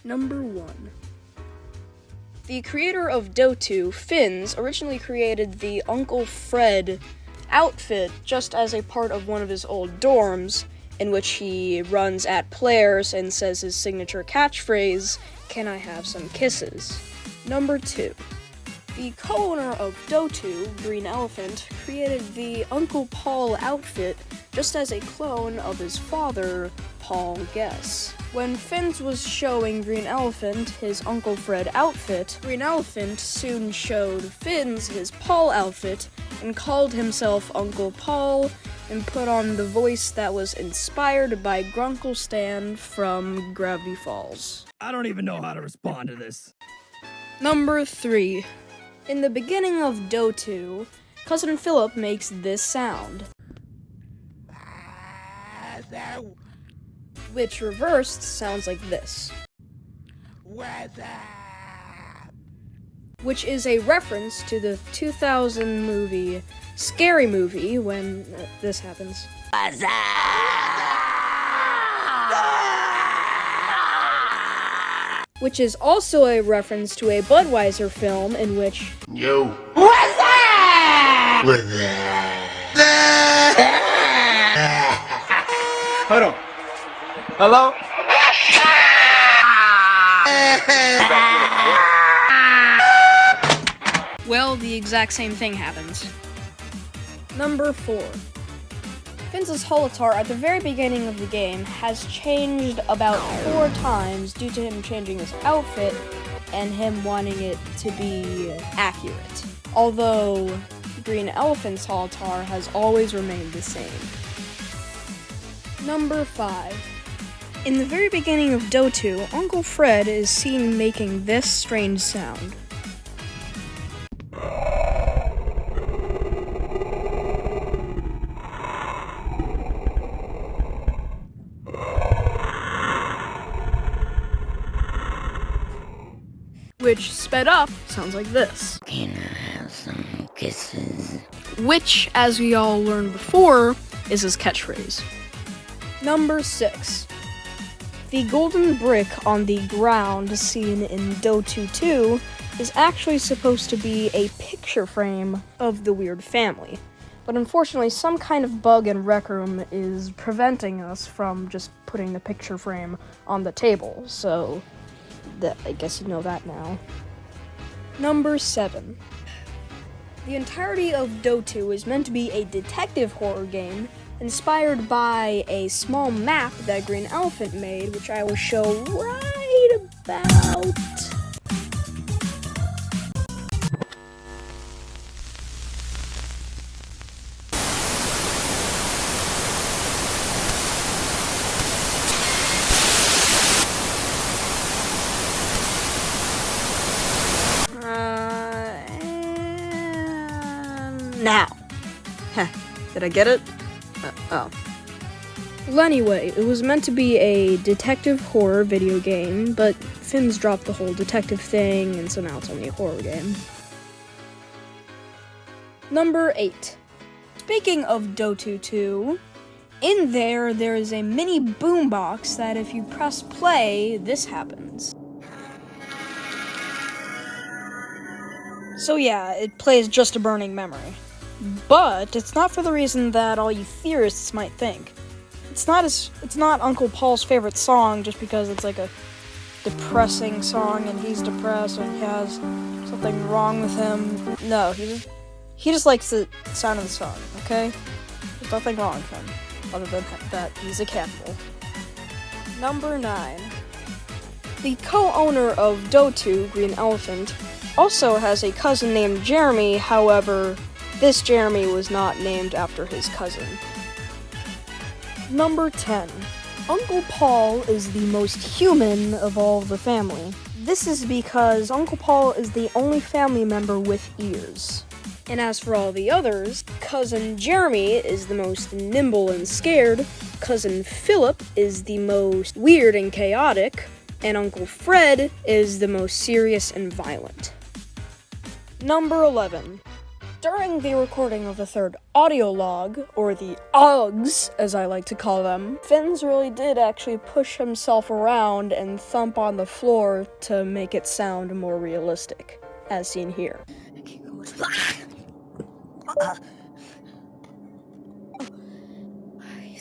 Number 1. The creator of Dota, Finns, originally created the Uncle Fred outfit just as a part of one of his old dorms, in which he runs at players and says his signature catchphrase, "Can I have some kisses?" Number 2. The co-owner of Dota, Green Elephant, created the Uncle Paul outfit just as a clone of his father, Paul Guess. When Finns was showing Green Elephant his Uncle Fred outfit, Green Elephant soon showed Finns his Paul outfit and called himself Uncle Paul and put on the voice that was inspired by Grunkle Stan from Gravity Falls. I don't even know how to respond to this. Number 3. In the beginning of Dota, Cousin Philip makes this sound, which reversed sounds like this, which is a reference to the 2000 movie Scary Movie when this happens. Which is also a reference to a Budweiser film in which Yo. What's that? What's that? Hold on. Hello? well, the exact same thing happens. Number 4. Finns' holotar at the very beginning of the game has changed about 4 times due to him changing his outfit and him wanting it to be accurate. Although Green Elephant's holotar has always remained the same. Number 5. In the very beginning of Dota, Uncle Fred is seen making this strange sound. Which, sped up, sounds like this. Can I have some kisses? Which, as we all learned before, is his catchphrase. Number 6. The golden brick on the ground seen in Dota 2 is actually supposed to be a picture frame of the weird family. But unfortunately, some kind of bug in Rec Room is preventing us from just putting the picture frame on the table, so I guess you know that now. Number 7. The entirety of Dota is meant to be a detective horror game inspired by a small map that Green Elephant made, which I will show right about. Now. Did I get it? Oh. Well, anyway, it was meant to be a detective horror video game, but Finns dropped the whole detective thing, and so now it's only a horror game. Number 8. Speaking of Dota 2, in there is a mini boombox that if you press play, this happens. So yeah, it plays Just a Burning Memory. But it's not for the reason that all you theorists might think. It's not Uncle Paul's favorite song just because it's like a depressing song and he's depressed and he has something wrong with him. No, he just likes the sound of the song, okay? There's nothing wrong with him, other than that he's a cannibal. Number 9. The co-owner of Dota, Green Elephant, also has a cousin named Jeremy, however, this Jeremy was not named after his cousin. Number 10. Uncle Paul is the most human of all the family. This is because Uncle Paul is the only family member with ears. And as for all the others, Cousin Jeremy is the most nimble and scared, Cousin Philip is the most weird and chaotic, and Uncle Fred is the most serious and violent. Number 11. During the recording of the third audio log, or the OGs, as I like to call them, Fins really did actually push himself around and thump on the floor to make it sound more realistic, as seen here. He's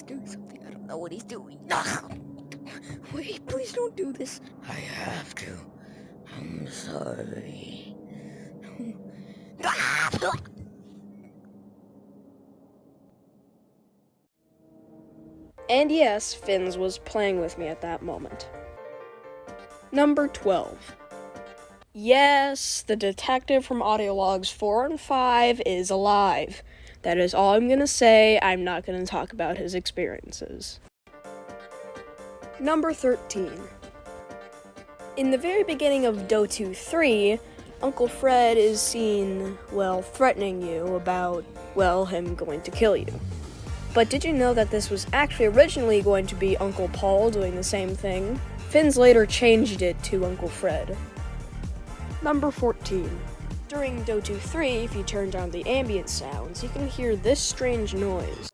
doing something. I don't know what he's doing. Wait, please don't do this. I have to. I'm sorry. And yes, Fins was playing with me at that moment. Number 12. Yes, the detective from audio logs 4 and 5 is alive. That is all I'm gonna say. I'm not gonna talk about his experiences. Number 13. In the very beginning of Dotoo 3, Uncle Fred is seen, threatening you about, him going to kill you. But did you know that this was actually originally going to be Uncle Paul doing the same thing? Fins later changed it to Uncle Fred. Number 14. During Dotoo 3, if you turn down the ambient sounds, you can hear this strange noise.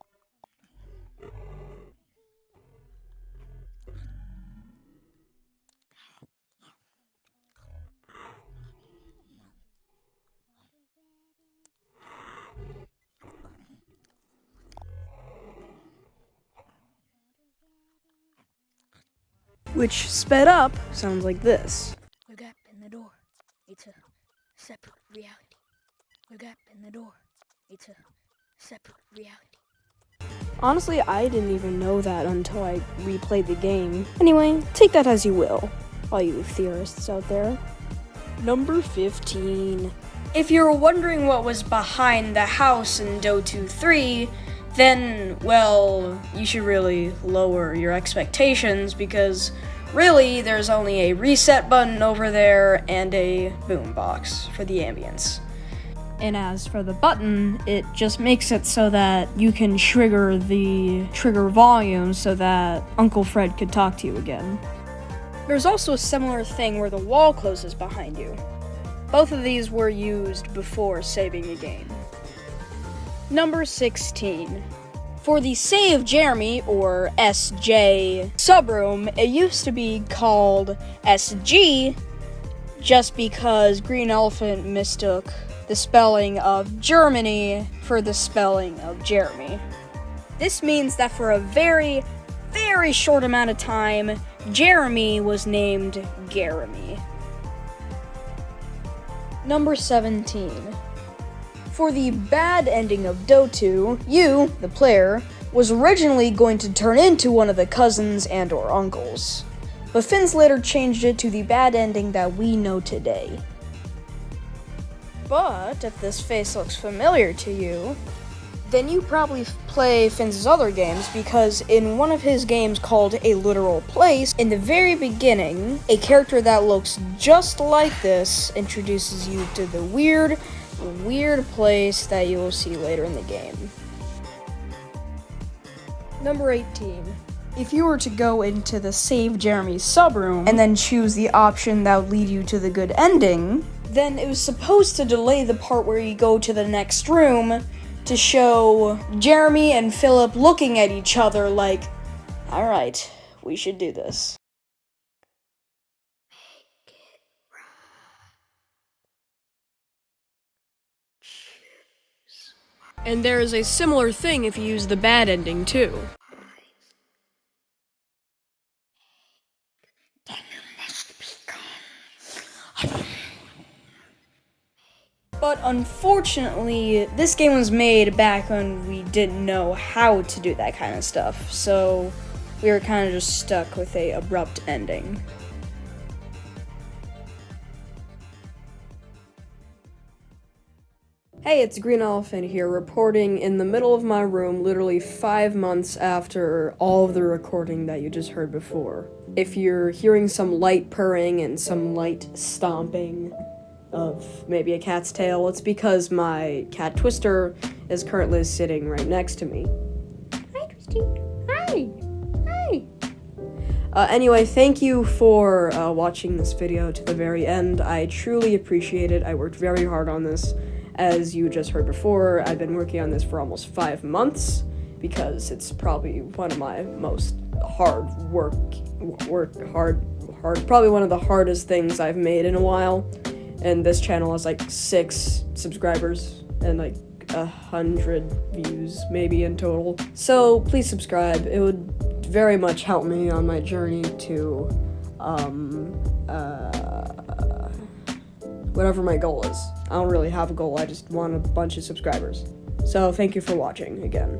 Which, sped up, sounds like this. The gap in the door. It's a separate reality. The gap in the door. It's a separate reality. Honestly, I didn't even know that until I replayed the game. Anyway, take that as you will, all you theorists out there. Number 15. If you're wondering what was behind the house in Dotoo 3, then, you should really lower your expectations because really there's only a reset button over there and a boombox for the ambience. And as for the button, it just makes it so that you can trigger the trigger volume so that Uncle Fred could talk to you again. There's also a similar thing where the wall closes behind you. Both of these were used before saving the game. Number 16. For the Save Jeremy, or SJ, subroom, it used to be called SG just because Green Elephant mistook the spelling of Germany for the spelling of Jeremy. This means that for a very, very short amount of time, Jeremy was named Garamy. Number 17. For the bad ending of Dotoo, you, the player, was originally going to turn into one of the cousins and or uncles. But Fins later changed it to the bad ending that we know today. But if this face looks familiar to you, then you probably play Fins' other games because in one of his games called A Literal Place, in the very beginning, a character that looks just like this introduces you to the weird place that you will see later in the game. Number 18. If you were to go into the Save Jeremy subroom and then choose the option that would lead you to the good ending, then it was supposed to delay the part where you go to the next room to show Jeremy and Philip looking at each other like, alright, we should do this. And there is a similar thing if you use the bad ending too. But unfortunately, this game was made back when we didn't know how to do that kind of stuff, so we were kind of just stuck with a abrupt ending. Hey, it's Green Elephant here, reporting in the middle of my room literally 5 months after all of the recording that you just heard before. If you're hearing some light purring and some light stomping of maybe a cat's tail, it's because my cat Twister is currently sitting right next to me. Hi, Twisty. Hi. Anyway, thank you for watching this video to the very end. I truly appreciate it. I worked very hard on this, As you just heard before, I've been working on this for almost 5 months because it's probably one of my most probably one of the hardest things I've made in a while. And this channel has like 6 subscribers and like 100 views maybe in total. So please subscribe. It would very much help me on my journey to whatever my goal is. I don't really have a goal, I just want a bunch of subscribers. So thank you for watching again.